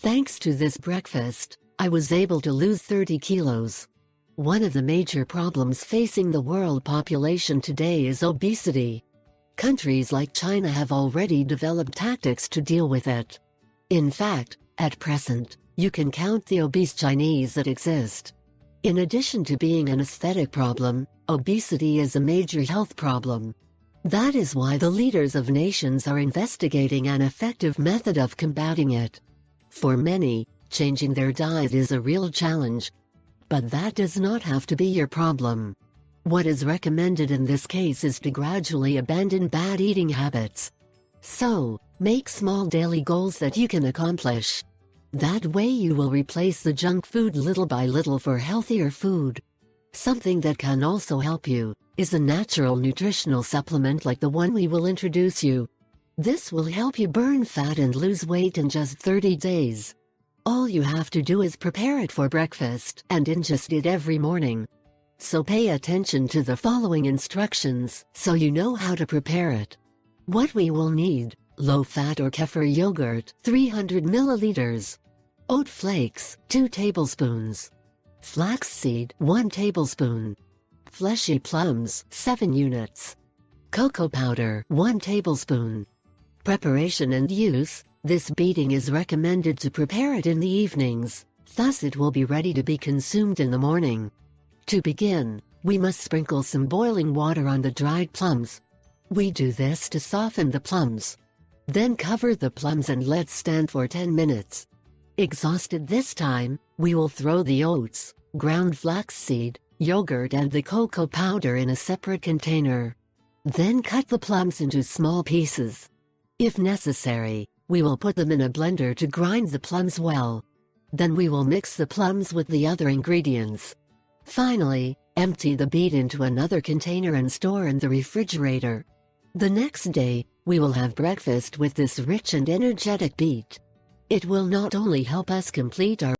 Thanks to this breakfast, I was able to lose 30 kilos. One of the major problems facing the world population today is obesity. Countries like China have already developed tactics to deal with it. In fact, at present, you can count the obese Chinese that exist. In addition to being an aesthetic problem, obesity is a major health problem. That is why the leaders of nations are investigating an effective method of combating it. For many, changing their diet is a real challenge. But that does not have to be your problem. What is recommended in this case is to gradually abandon bad eating habits. So, make small daily goals that you can accomplish. That way you will replace the junk food little by little for healthier food. Something that can also help you is a natural nutritional supplement like the one we will introduce you. This will help you burn fat and lose weight in just 30 days. All you have to do is prepare it for breakfast and ingest it every morning. So pay attention to the following instructions so you know how to prepare it. What we will need: low-fat or kefir yogurt, 300 milliliters. Oat flakes, 2 tablespoons. Flaxseed, 1 tablespoon. Fleshy plums, 7 units. Cocoa powder, 1 tablespoon. Preparation and use: this beating is recommended to prepare it in the evenings, thus it will be ready to be consumed in the morning. To begin, we must sprinkle some boiling water on the dried plums. We do this to soften the plums. Then cover the plums and let stand for 10 minutes. Exhausted this time, we will throw the oats, ground flaxseed, yogurt and the cocoa powder in a separate container. Then cut the plums into small pieces. If necessary, we will put them in a blender to grind the plums well. Then we will mix the plums with the other ingredients. Finally, empty the beet into another container and store in the refrigerator. The next day, we will have breakfast with this rich and energetic beet. It will not only help us complete our